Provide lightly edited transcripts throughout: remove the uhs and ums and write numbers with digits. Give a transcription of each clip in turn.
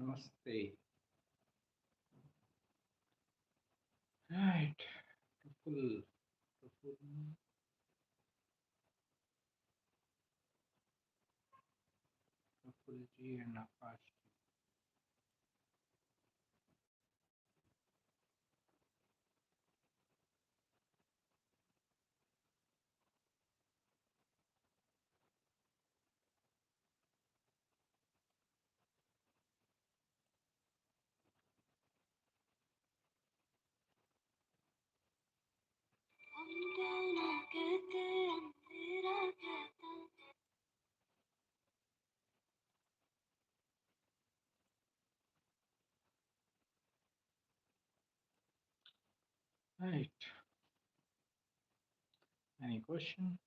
Namaste. Right. Full. Full and Akash. Right. Any question?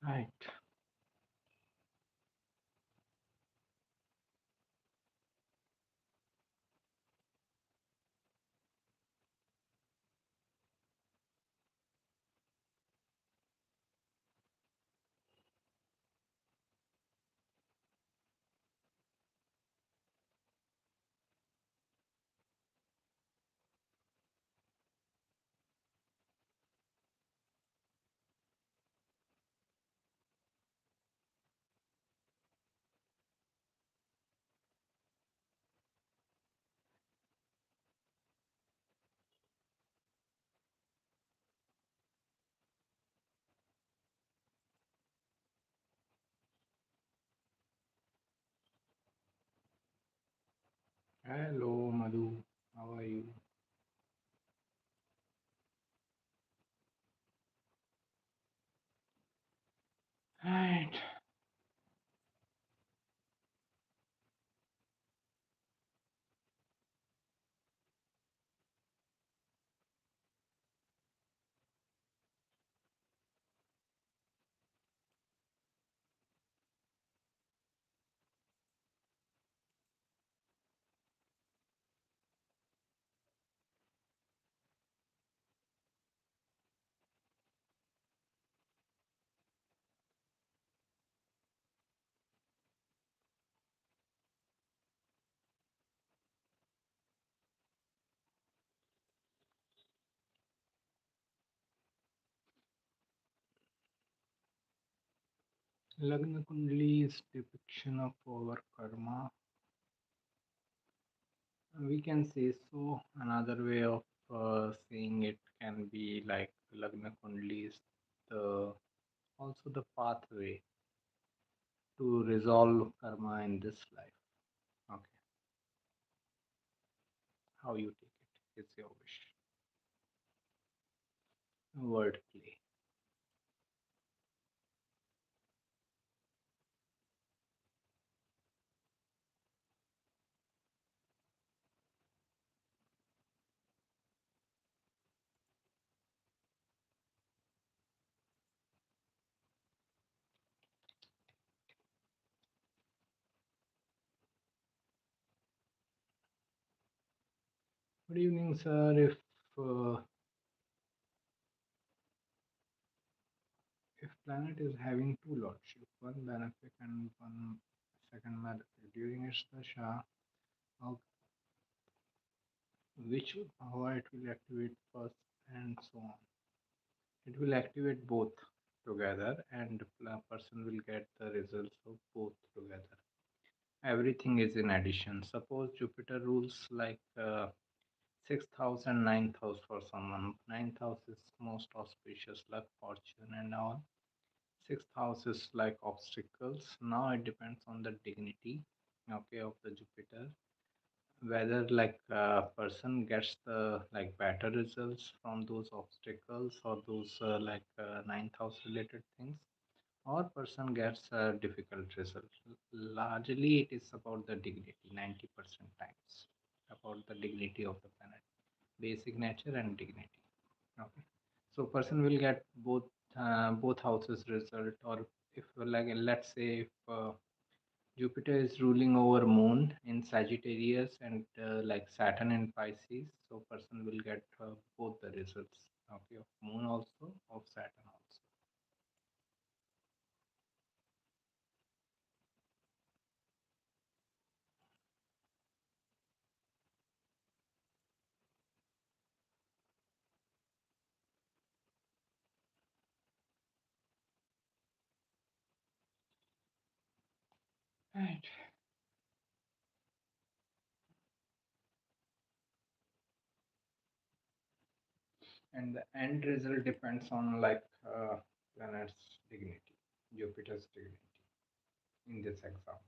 Right. Hello, Madhu. How are you? Right. Lagna Kundali's depiction of our karma, we can say so. Another way of saying it can be like Lagna Kundali is the also the pathway to resolve karma in this life. Okay, how you take it is your wish. Wordplay. Good evening, sir. If planet is having two lordship, one benefic and one second malefic during its dasha, how which power it will activate first and so on. It will activate both together and the person will get the results of both together. Everything is in addition. Suppose Jupiter rules like 6th house and 9th house for someone. 9th house is most auspicious, luck, fortune, and all. 6th house is like obstacles. Now it depends on the dignity, okay, of the Jupiter, whether like a person gets the like better results from those obstacles or those ninth house related things, or person gets a difficult result. Largely it is about the dignity, 90% times about the dignity of the planet, basic nature and dignity. Okay, so person will get both houses result. Or if like let's say if Jupiter is ruling over Moon in Sagittarius and like Saturn in Pisces, so person will get both the results. Okay, of Moon also, of Saturn also. Right. And the end result depends on like planet's dignity, Jupiter's dignity in this example.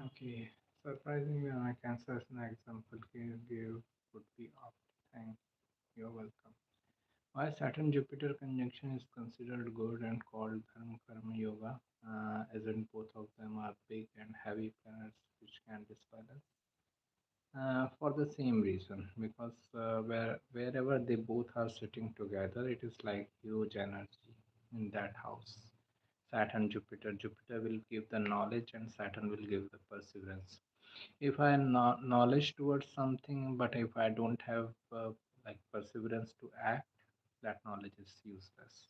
Okay, surprisingly, my Cancer as an example give would be opt. Thank you. You're welcome. Why Saturn Jupiter conjunction is considered good and called Dharma Karma Yoga, as in both of them are big and heavy planets which can disbalance. For the same reason, because wherever they both are sitting together, it is like huge energy in that house. Saturn Jupiter. Jupiter will give the knowledge, and Saturn will give the perseverance. If I have knowledge towards something, but if I don't have like perseverance to act, that knowledge is useless.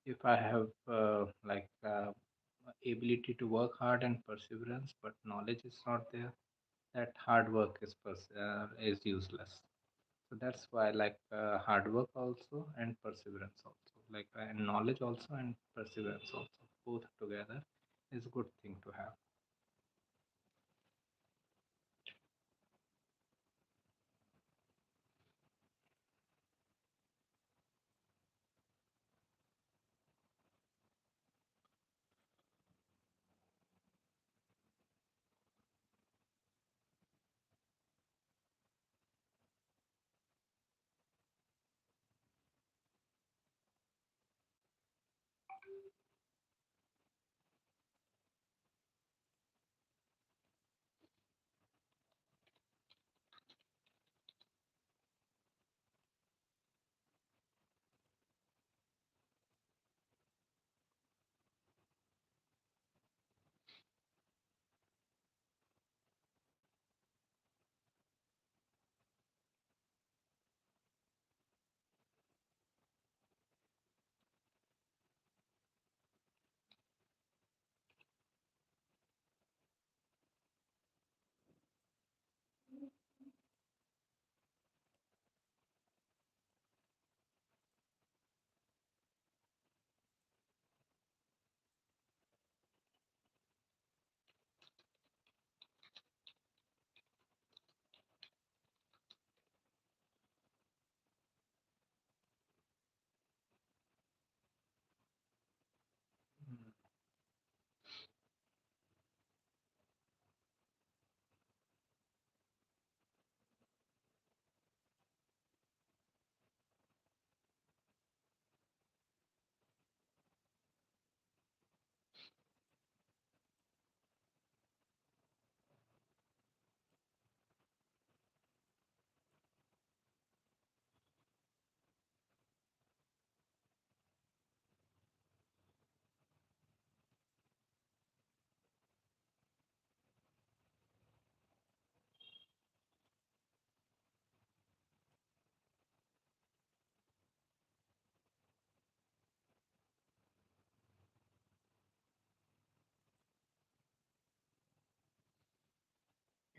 If I have ability to work hard and perseverance, but knowledge is not there, that hard work is useless. So that's why, like, hard work also and perseverance also, like, and knowledge also and perseverance also, both together is a good thing to have.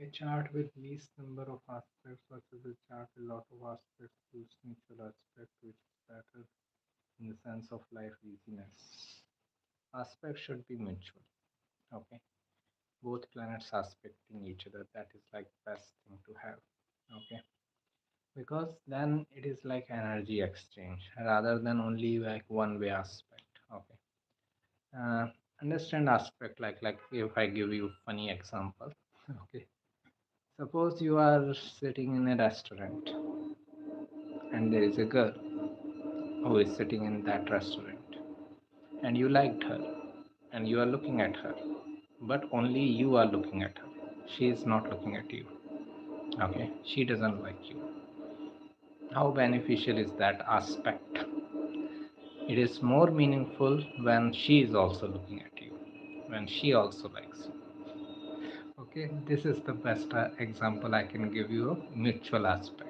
A chart with least number of aspects versus a chart with lot of aspects gives mutual aspect, which is better in the sense of life easiness. Aspects should be mutual. Okay, both planets aspecting each other. That is like best thing to have. Okay, because then it is like energy exchange rather than only like one way aspect. Okay, uh, understand aspect, like if I give you funny example. Okay, suppose you are sitting in a restaurant and there is a girl who is sitting in that restaurant and you liked her and you are looking at her, but only you are looking at her. She is not looking at you. Okay, she doesn't like you. How beneficial is that aspect? It is more meaningful when she is also looking at you, when she also likes you. Okay, this is the best example I can give you of mutual aspect.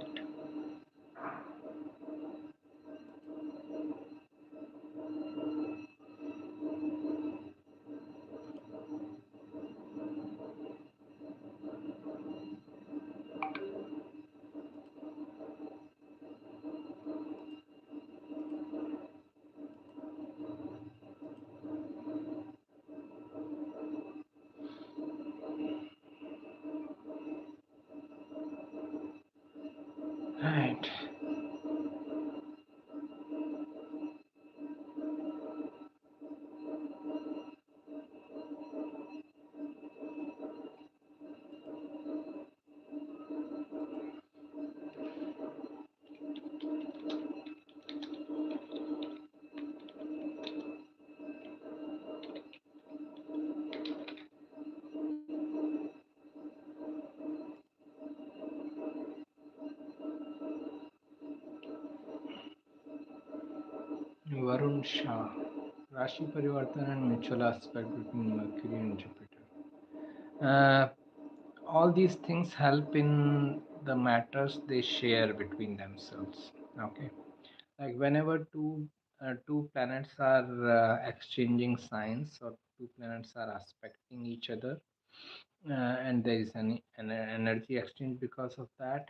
Right. Varun Shah. Rashi Parivartan and mutual aspect between Mercury and Jupiter. Uh, all these things help in the matters they share between themselves. Okay, like whenever two planets are exchanging signs, or two planets are aspecting each other, and there is an energy exchange because of that,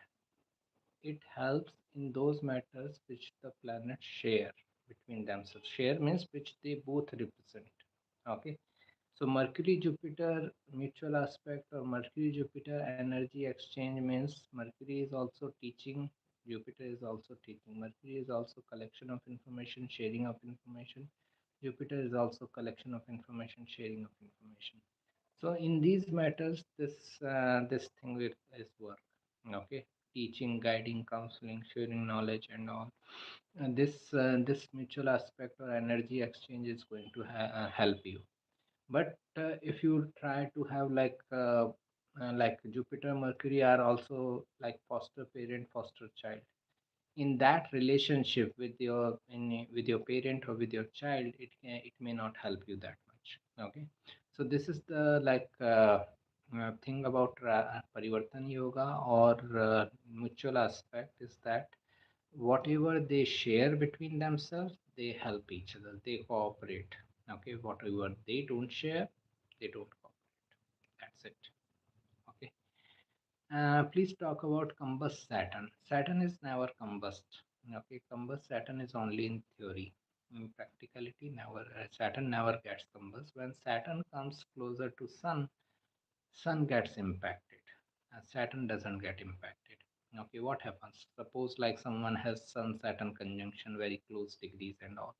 it helps in those matters which the planets share between themselves. Share means which they both represent. Okay, so Mercury Jupiter mutual aspect or Mercury Jupiter energy exchange means Mercury is also teaching, Jupiter is also teaching. Mercury is also collection of information, sharing of information. Jupiter is also collection of information, sharing of information. So in these matters, this thing is work. Okay, teaching, guiding, counseling, sharing knowledge, and all. And this mutual aspect or energy exchange is going to help you. But if you try to have like Jupiter, Mercury are also like foster parent, foster child. In that relationship with with your parent or with your child, it may not help you that much. Okay, so this is the thing about Parivartan Yoga or mutual aspect is that whatever they share between themselves, they help each other, they cooperate. Okay, whatever they don't share, they don't cooperate. That's it. Okay, please talk about combust Saturn. Saturn is never combust. Okay, combust Saturn is only in theory. In practicality, never Saturn never gets combust. When Saturn comes closer to Sun gets impacted. Saturn doesn't get impacted. Okay, what happens? Suppose like someone has Sun Saturn conjunction, very close degrees and all.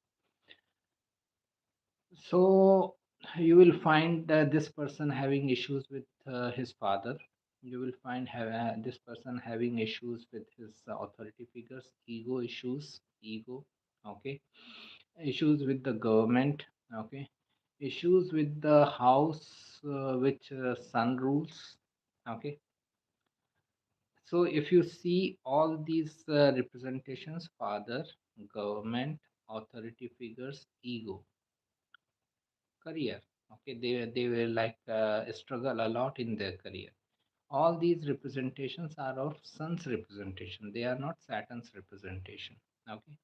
So you will find that this person having issues with his father. You will find this person having issues with his authority figures, ego issues, ego. Okay, issues with the government. Okay, issues with the house which sun rules. Okay, so if you see all these representations, father, government, authority figures, ego, career. Okay, they will struggle a lot in their career. All these representations are of sun's representation. They are not Saturn's representation. Okay,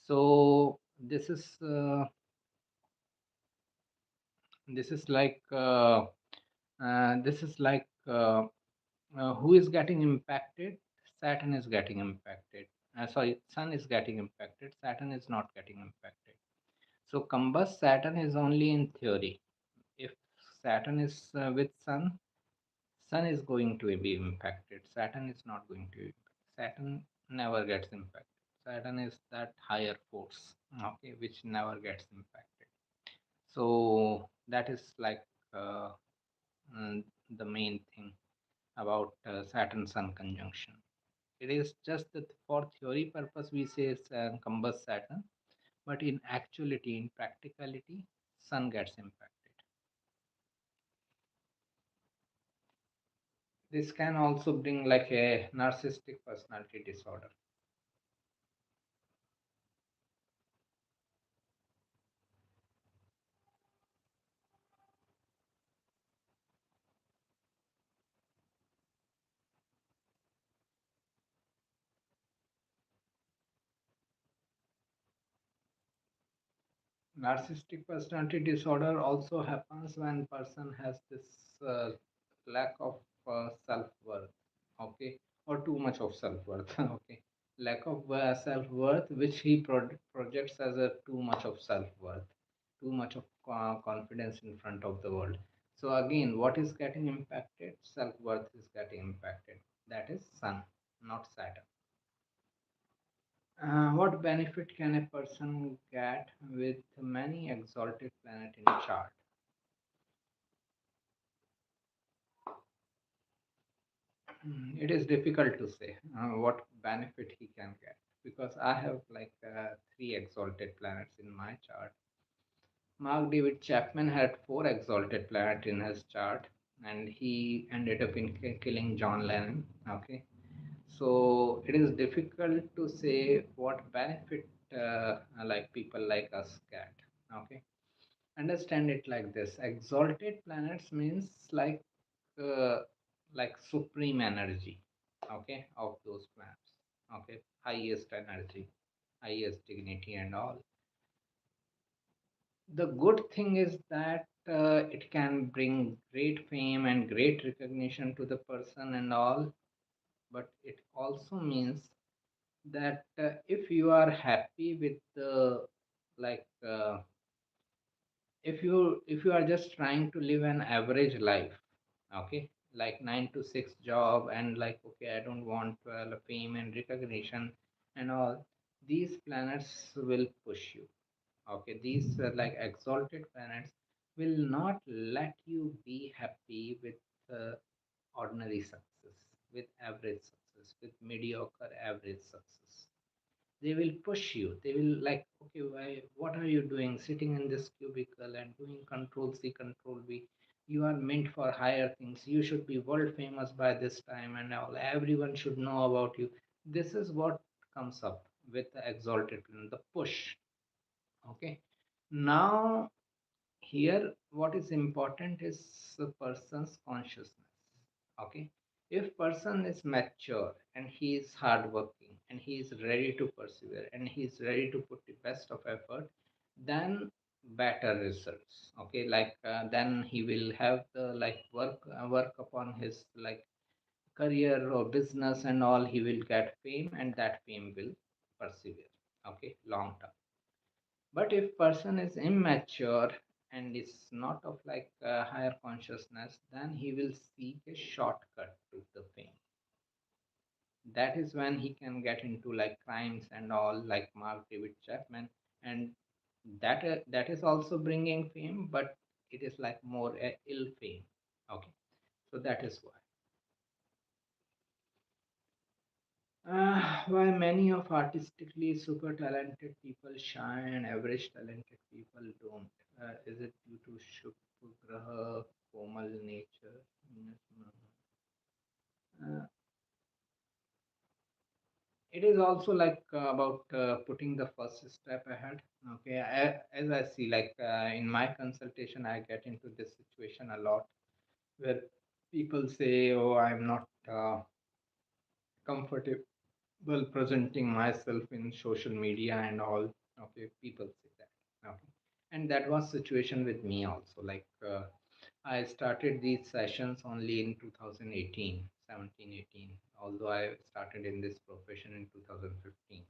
so this is like this is like who is getting impacted? Saturn is getting impacted. Sorry, Sun is getting impacted. Saturn is not getting impacted. So combust Saturn is only in theory. If Saturn is with Sun is going to be impacted. Saturn is not going to. Saturn never gets impacted. Saturn is that higher force, okay, which never gets impacted. So that is uh, the main thing about Saturn Sun conjunction. It is just that for theory purpose we say it's combust Saturn, but in actuality, in practicality, Sun gets impacted. This can also bring like a narcissistic personality disorder. Narcissistic personality disorder also happens when person has this lack of self-worth, okay, or too much of self-worth, okay, lack of self-worth, which he projects as a too much of self-worth, too much of confidence in front of the world. So again, what is getting impacted? Self-worth is getting impacted. That is Sun, not Saturn. What benefit can a person get with many exalted planet in chart? It is difficult to say what benefit he can get because I have three exalted planets in my chart. Mark David Chapman had four exalted planets in his chart, and he ended up in killing John Lennon. Okay, so it is difficult to say what benefit like people like us get. Okay, understand it like this: exalted planets means uh, like supreme energy, okay, of those planets, okay, highest energy, highest dignity and all. The good thing is that it can bring great fame and great recognition to the person and all, but it also means that if you are happy with like if you are just trying to live an average life, okay, like 9 to 6 job, and like, okay, I don't want fame and recognition and all, these planets will push you. Okay, these like exalted planets will not let you be happy with uh, ordinary success, with average success, with mediocre average success. They will push you. They will like, okay, why, what are you doing sitting in this cubicle and doing control C, control V? You are meant for higher things. You should be world famous by this time and all. Everyone should know about you. This is what comes up with the exalted, the push. Okay. Now, here what is important is the person's consciousness. Okay, if person is mature and he is hardworking and he is ready to persevere and he is ready to put the best of effort, then better results. Okay, like then he will have the like work upon his like career or business and all. He will get fame, and that fame will persevere. Okay, long term. But if person is immature and is not of like higher consciousness, then he will seek a shortcut to the fame. That is when he can get into like crimes and all, like Mark David Chapman, and that is also bringing fame, but it is like more a ill fame. Okay, so that is why. Why many of artistically super talented people shine and average talented people don't? Is it due to Shukra, Komal nature? Uh, it is also like about putting the first step ahead. Okay, as I see, like in my consultation, I get into this situation a lot where people say, "Oh, I'm not comfortable presenting myself in social media and all." Okay, people say that. Okay, and that was situation with me also. Like I started these sessions only in 2018, 17, 18, although I started in this profession in 2015.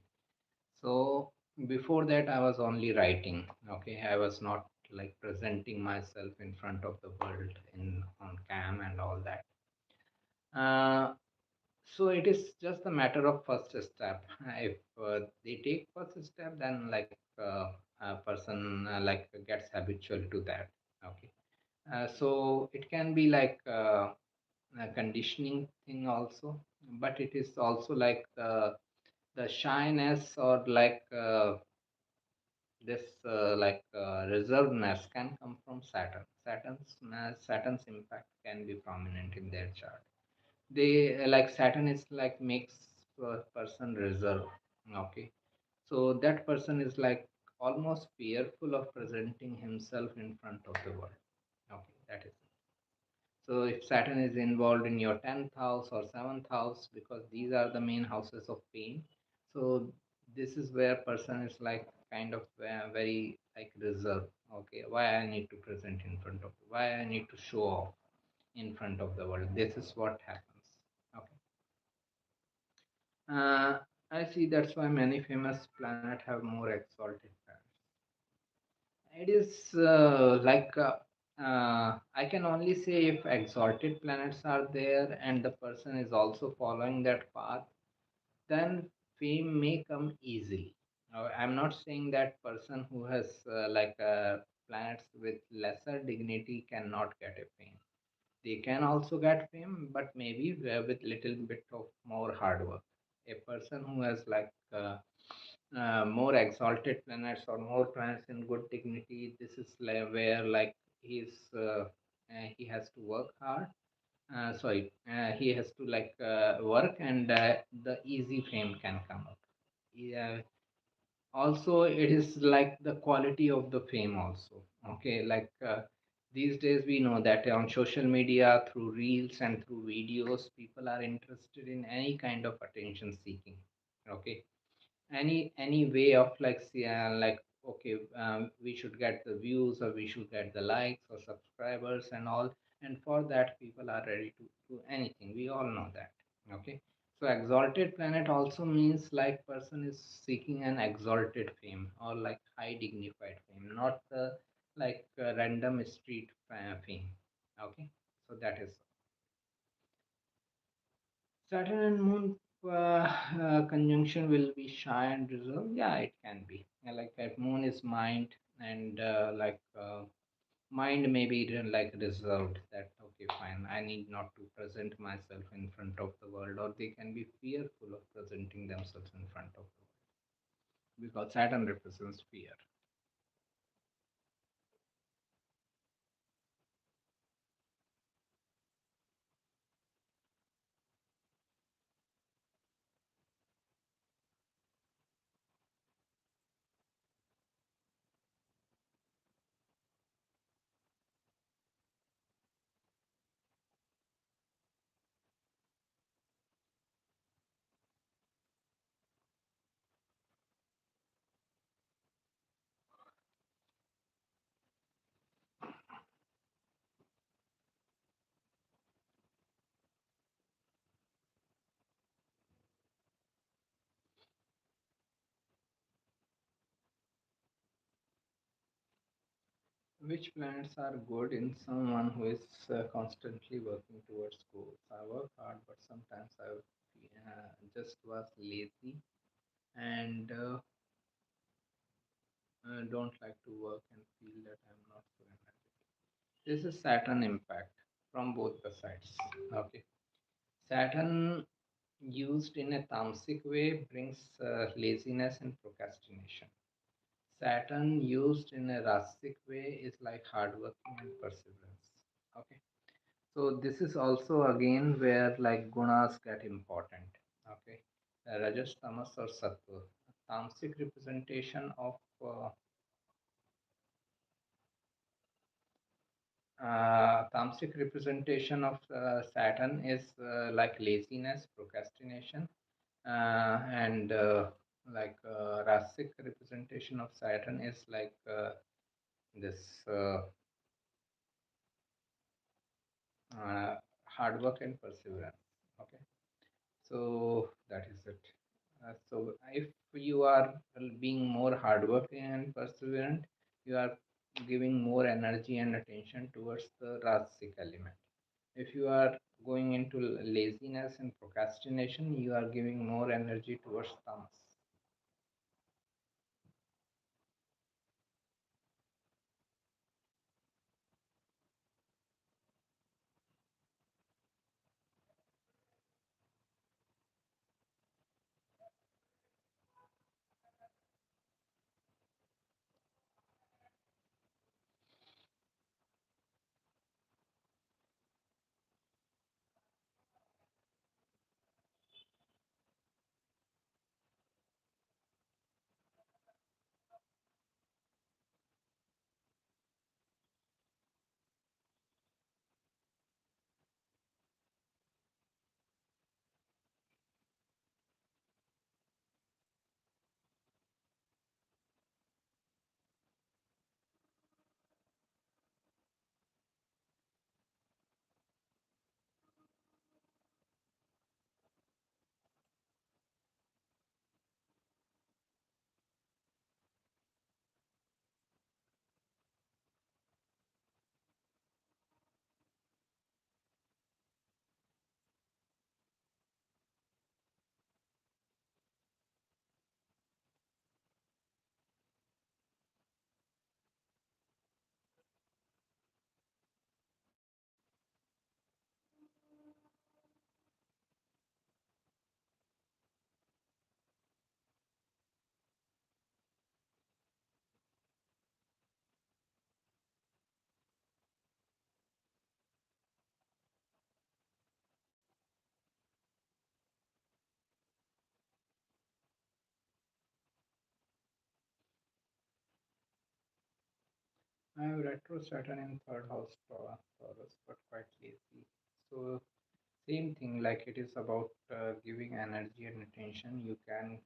So before that I was only writing. Okay, I was not like presenting myself in front of the world in on cam and all that. uh, so it is just a matter of first step. If they take first step, then like a person like gets habitual to that. Okay, so it can be like a conditioning thing also, but it is also like the shyness or like this reservedness can come from Saturn. Saturn's impact can be prominent in their chart. They like Saturn is like makes a person reserve. Okay, so that person is like almost fearful of presenting himself in front of the world. Okay, that is it. So if Saturn is involved in your 10th house or 7th house, because these are the main houses of pain, so this is where person is like kind of very like reserved. Okay, why I need to present in front of, why I need to show off in front of the world. This is what happens. Okay. Uh, I see that's why many famous planets have more exalted planets. It is I can only say if exalted planets are there and the person is also following that path, then fame may come easily. I'm not saying that person who has planets with lesser dignity cannot get a fame. They can also get fame, but maybe with little bit of more hard work. A person who has like more exalted planets or more planets in good dignity, this is where like he has to work hard. He has to like work, and the easy fame can come up. Yeah, also it is like the quality of the fame also. Okay, like these days we know that on social media, through reels and through videos, people are interested in any kind of attention seeking. Okay, any way of like like, okay, we should get the views or we should get the likes or subscribers and all, and for that people are ready to do anything. We all know that. Okay, So exalted planet also means like person is seeking an exalted fame or like high dignified fame, not the like random street fame. Okay, so that is Saturn and Moon conjunction will be shy and reserved. Yeah, it can be. Like that, Moon is mind, and mind may be like reserved. That okay, fine. I need not to present myself in front of the world, or they can be fearful of presenting themselves in front of the world because Saturn represents fear. Which planets are good in someone who is constantly working towards goals? I work hard, but sometimes I just was lazy and don't like to work and feel that I'm not so energetic. This is Saturn impact from both the sides. Okay, Saturn used in a tamasic way brings laziness and procrastination. Saturn used in a rasic way is like hardworking and perseverance. Okay, so this is also again where like gunas get important. Okay, Rajas, Tamas, or Sattva. Tamasic representation of tamasic representation of Saturn is like laziness, procrastination, and rasic representation of Saturn is like this uh, hard work and perseverance. Okay, so that is it. So if you are being more hardworking and perseverant, you are giving more energy and attention towards the rasic element. If you are going into laziness and procrastination, you are giving more energy towards tamas. I have retro Saturn in third house Taurus, but quite lazy. So same thing, like it is about giving energy and attention. You can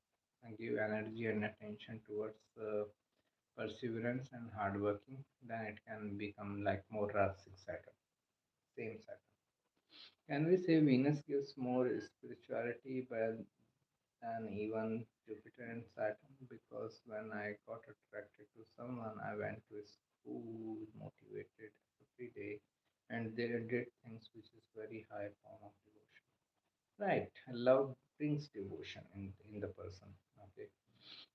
give energy and attention towards perseverance and hard working. Then it can become like more Rasic Saturn. Same Saturn. Can we say Venus gives more spirituality than even Jupiter and Saturn? Because when I got attracted to someone, I went to school motivated every day, and they did things which is very high form of devotion. Right, love brings devotion in the person. Okay,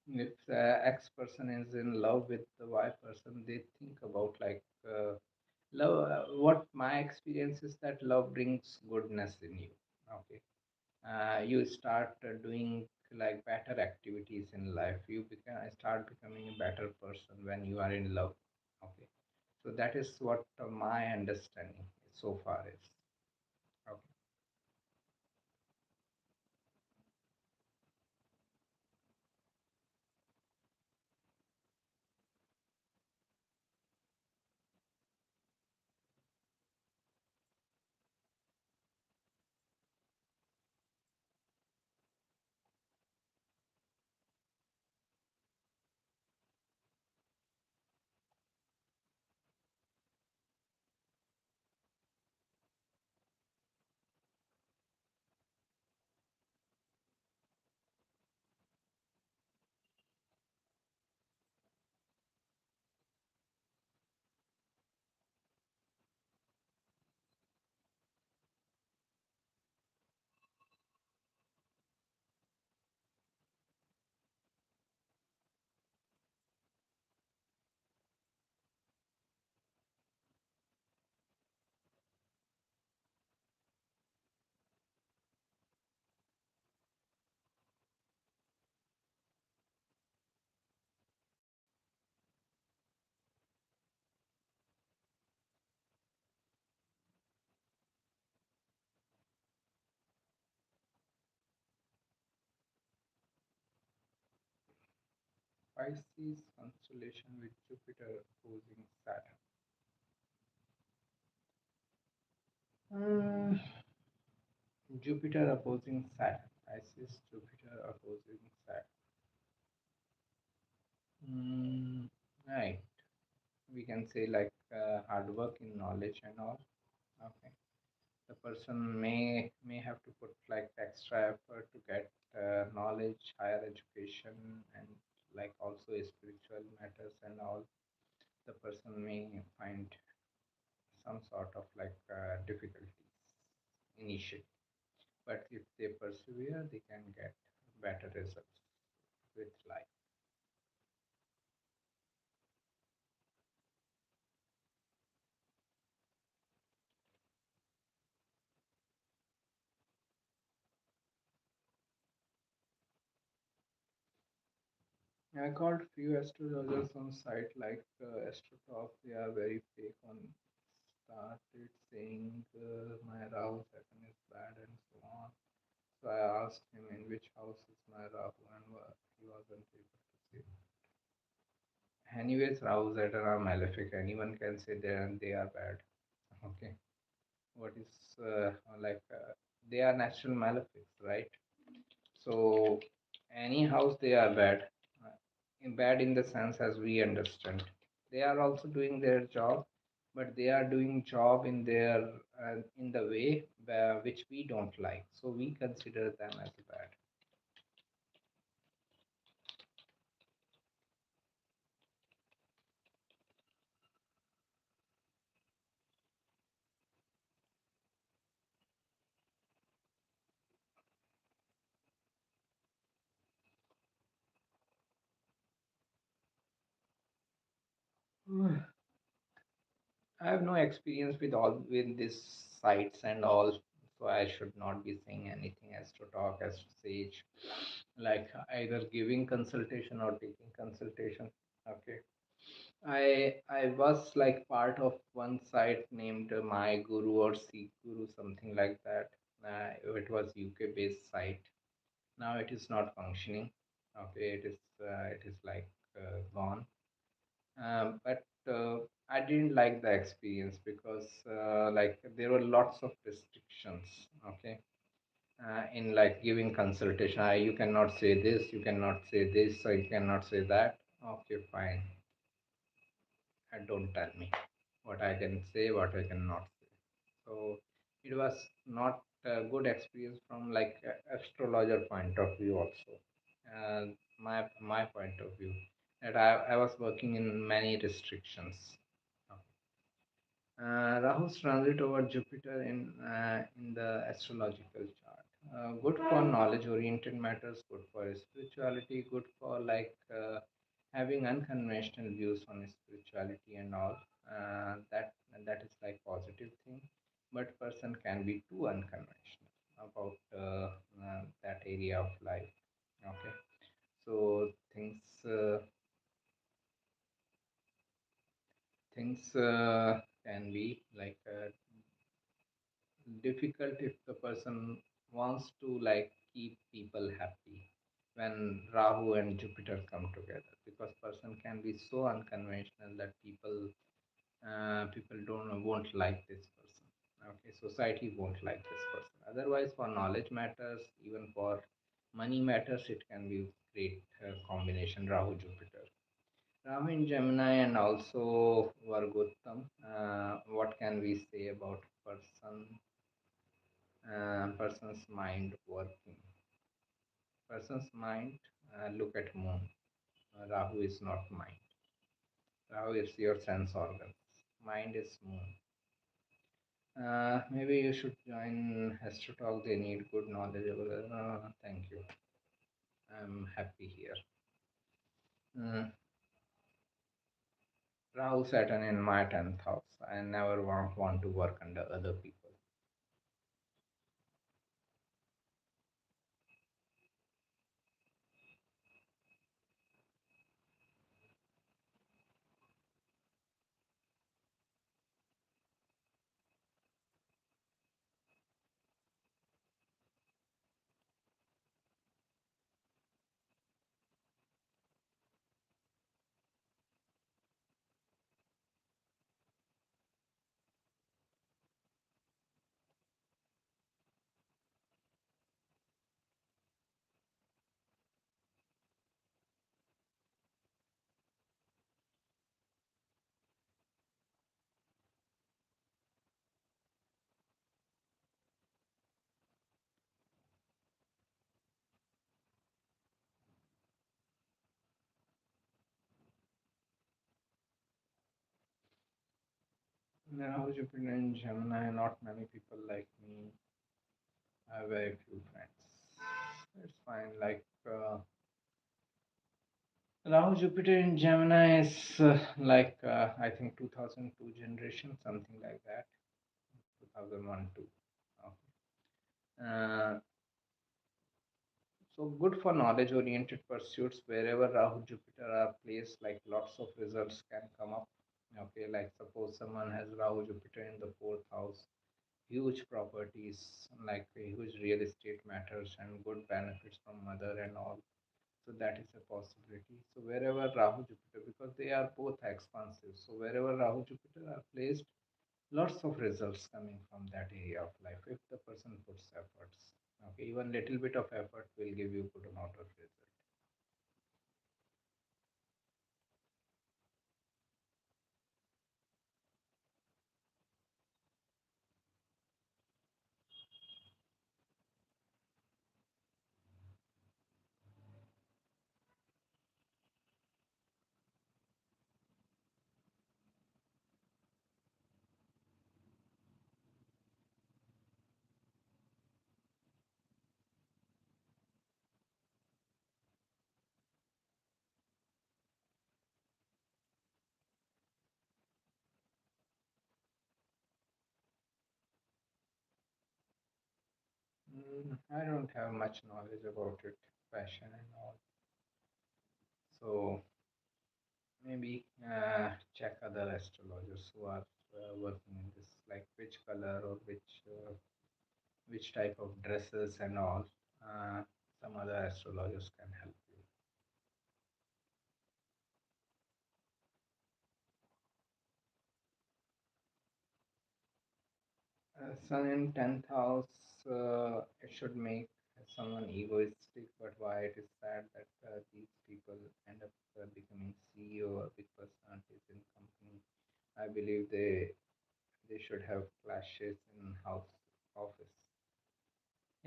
if X person is in love with the Y person, they think about like love. What my experience is that love brings goodness in you. Okay, you start doing like better activities in life. You start becoming a better person when you are in love. Okay, so that is what my understanding so far is. Okay. Pisces constellation with Jupiter opposing Saturn. Uh, Jupiter opposing Saturn. Pisces, Jupiter opposing Saturn. Right. We can say like hard work in knowledge and all. Okay. The person may have to put like extra effort to get knowledge, higher education, and like also spiritual matters and all. The person may find some sort of like difficulties initially, but if they persevere, they can get better results with life. I called few astrologers on site like AstroTalk. They are very fake on. Started saying my Rahu Saturn is bad and so on. So I asked him in which house is my Rahu, and he wasn't able to say. Anyways, Rahu Saturn are malefic. Anyone can say they are bad. Okay, what is like they are natural malefics, right? So any house they are bad. Bad in the sense as we understand. They are also doing their job, but they are doing job in the way which we don't like. So we consider them as bad. I have no experience with all with these sites and all, so I should not be saying anything as to talk, as to sage, like either giving consultation or taking consultation. Okay. I was like part of one site named My Guru or Sikh Guru, something like that. It was UK based site. Now it is not functioning. Okay, it is like gone. But I didn't like the experience because like there were lots of restrictions. Okay, in like giving consultation, you cannot say this, you cannot say this, so you cannot say that. Okay, fine. And don't tell me what I can say, what I cannot say. So it was not a good experience from like astrologer point of view also. My point of view that I was working in many restrictions. Rahu's transit over Jupiter in the astrological chart. Good for knowledge-oriented matters, good for spirituality, good for like having unconventional views on spirituality and all. That is like positive thing, but person can be too unconventional about that area of life. Okay, so things can be like difficult if the person wants to like keep people happy when Rahu and Jupiter come together, because person can be so unconventional that people don't won't like this person. Okay, society won't like this person. Otherwise, for knowledge matters, even for money matters, it can be great combination Rahu Jupiter. Rahu in Gemini and also Vargottam. What can we say about person's mind working? Person's mind, look at moon. Rahu is not mind. Rahu is your sense organs. Mind is moon. Maybe you should join Astrotalk. They need good knowledge over there. Thank you. I'm happy here. Mm, Rahu Saturn in my 10th house. I never want to work under other people. Rahu Jupiter in Gemini. Not many people like me. I have very few friends. It's fine. Like Rahu Jupiter in Gemini is like I think 2002 generation, something like that. 2001 2. Okay. So good for knowledge oriented pursuits. Wherever Rahu Jupiter are placed, like lots of results can come up. Okay, like suppose someone has Rahu Jupiter in the fourth house, huge properties, like a huge real estate matters and good benefits from mother and all. So that is a possibility. So wherever Rahu Jupiter, because they are both expansive, so wherever Rahu Jupiter are placed, lots of results coming from that area of life if the person puts efforts. Okay, even little bit of effort will give you good amount of result. I don't have much knowledge about it, passion and all. So maybe check other astrologers who are working in this, like which color or which type of dresses and all. Uh, some other astrologers can help you. Sun in 10th house, it should make someone egoistic, but why it is sad that these people end up becoming CEO or big personalities in company. I believe they should have clashes in house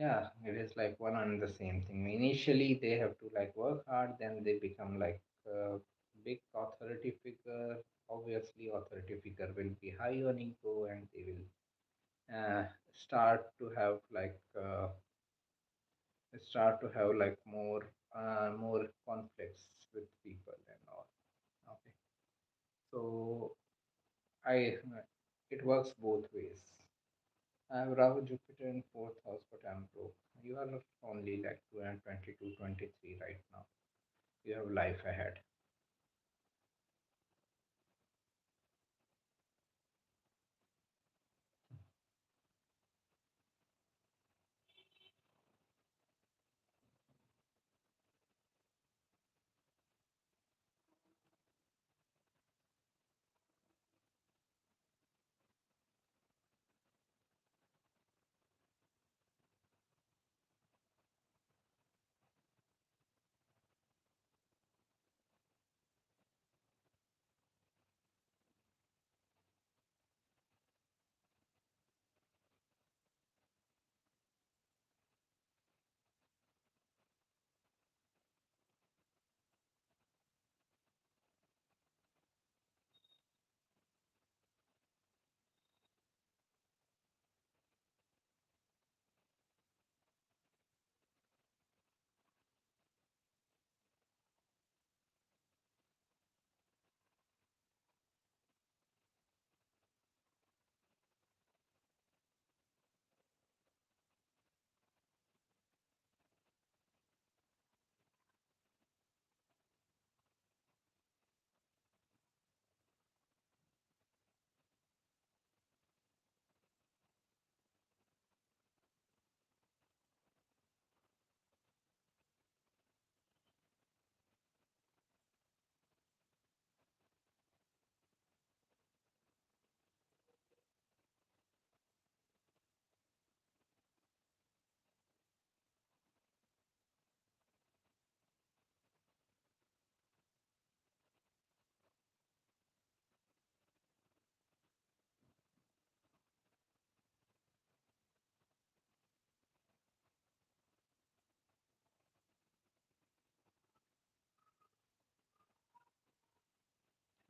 Yeah, it is like one and the same thing. Initially, they have to like work hard, then they become like big authority figure. Obviously, authority figure will be high on ego, and they will start to have more conflicts with people and all. Okay, so I it works both ways. I have Rahu Jupiter in fourth house, but I'm broke. You are only like 222, 23 right now. You have life ahead.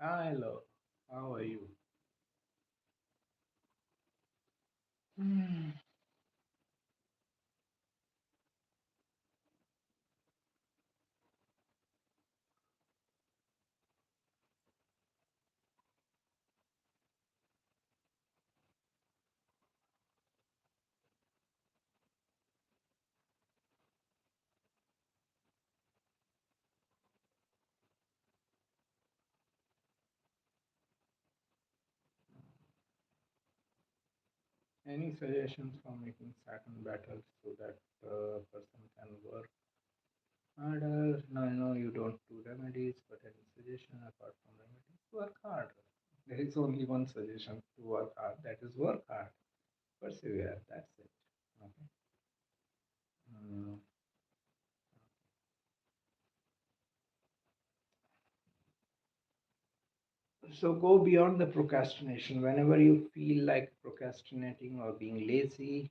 Ah, hello. How are you? Hmm. Any suggestions for making Saturn better so that the person can work harder? No, I know you don't do remedies, but any suggestion apart from remedies? Work hard. There is only one suggestion to work hard. That is work hard. Persevere. That's it. Okay. Mm. So go beyond the procrastination. Whenever you feel like procrastinating or being lazy,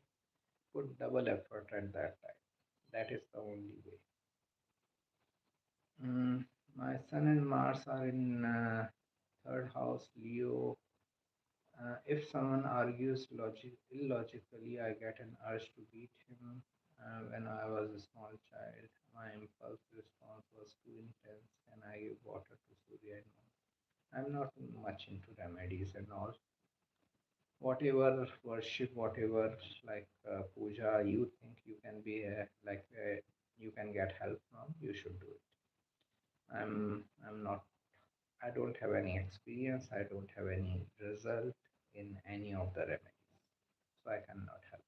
put double effort at that time. That is the only way. My Sun and Mars are in third house, Leo. If someone argues illogically, I get an urge to beat him. When I was a small child, my impulse response was too intense, and I gave water to Surya and Moon. I'm not much into remedies and all. Whatever worship, whatever puja you think you can be you can get help from, you should do it. I'm not. I don't have any experience. I don't have any result in any of the remedies, so I cannot help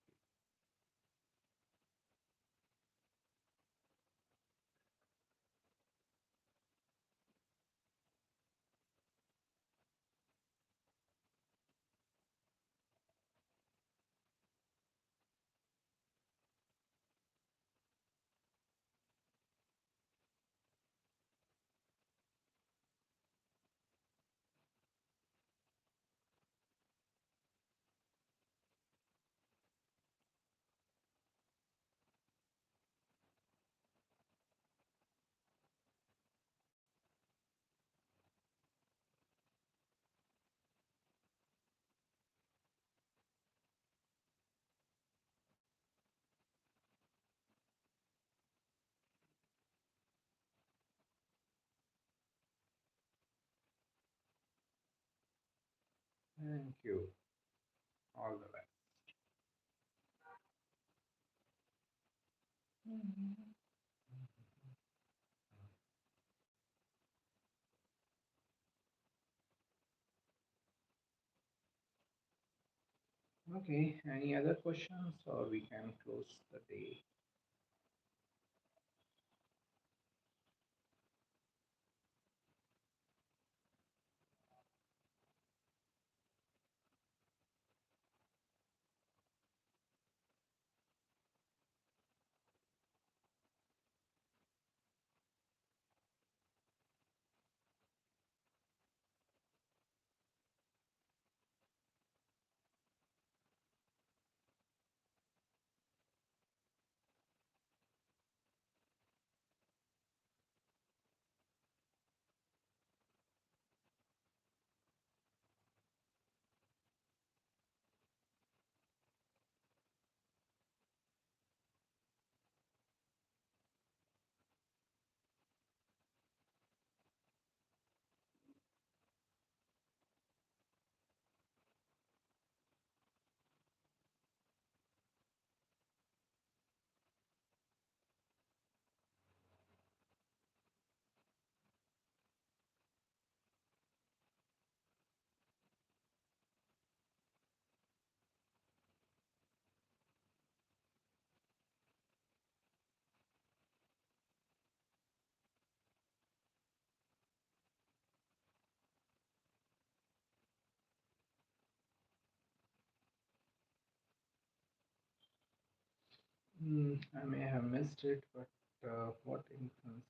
Thank you. All the best. Okay, any other questions or we can close the day? I may have missed it, but what influence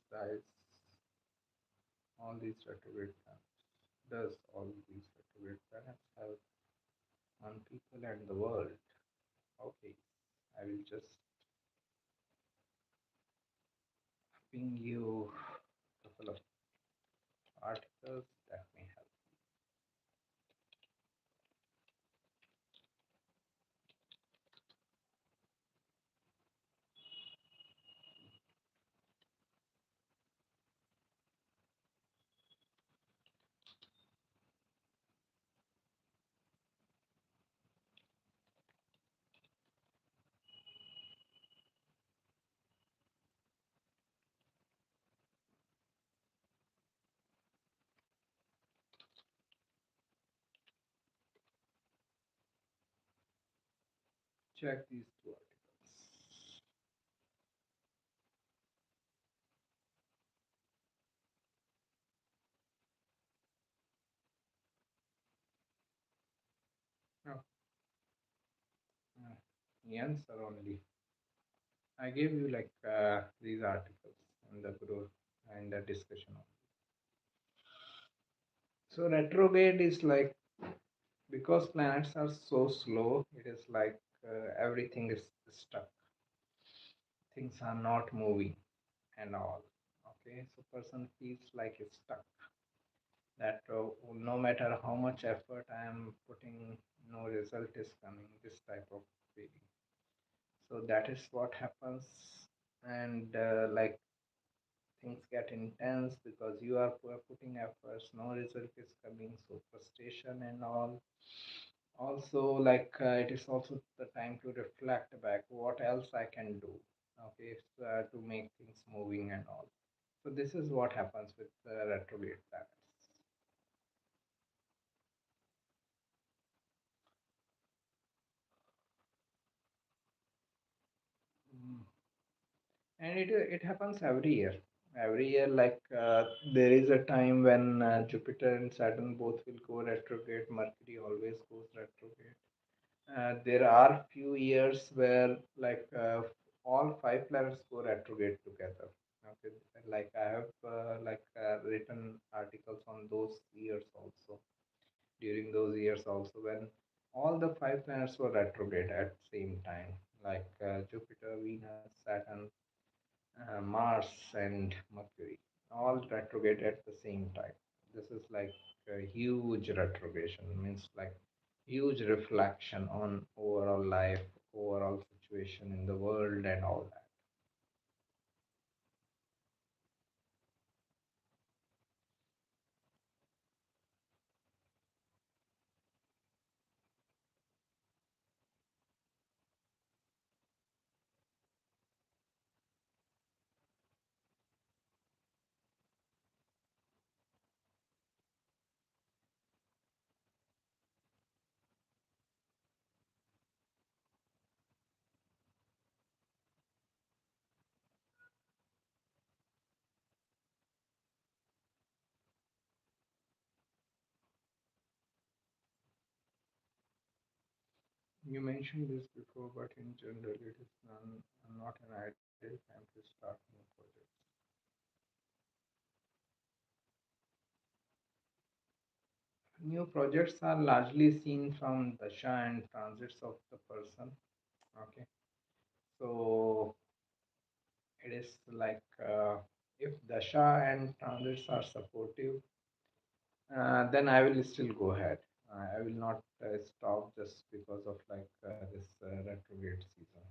all these retrograde planets? Does all these retrograde planets have on people and the world? Okay, I will just ping you a couple of articles that may help. Check these two articles. No, answer only. I gave you like these articles in the group and the discussion. So retrograde is like because planets are so slow, it is like everything is stuck. Things are not moving and all. Okay, so person feels like it's stuck. That no matter how much effort I am putting, no result is coming. This type of feeling. So that is what happens, and like things get intense because you are putting efforts, no result is coming, so frustration and all. Also, like it is also the time to reflect back what else I can do, okay, to make things moving and all. So this is what happens with retrograde planets. Mm. And it happens every year, like there is a time when Jupiter and Saturn both will go retrograde, Mercury always goes retrograde. There are few years where like all five planets go retrograde together. Okay, like I have written articles on those years also. During those years also, when all the five planets were retrograde at the same time, like Jupiter, Venus, Saturn, Mars, and Mercury, all retrograde at the same time. This is like a huge retrogression, means like huge reflection on overall life, overall situation in the world, and all that. You mentioned this before, but in general, it is not an ideal time to start new projects. New projects are largely seen from dasha and transits of the person. Okay, so it is like if dasha and transits are supportive, then I will still go ahead. I will not stop just because of this retrograde season.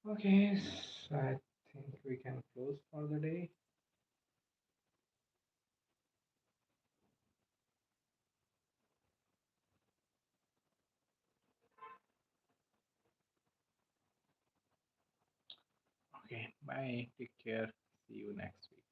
Okay, so I think we can close for the day. Okay, bye. Take care. See you next week.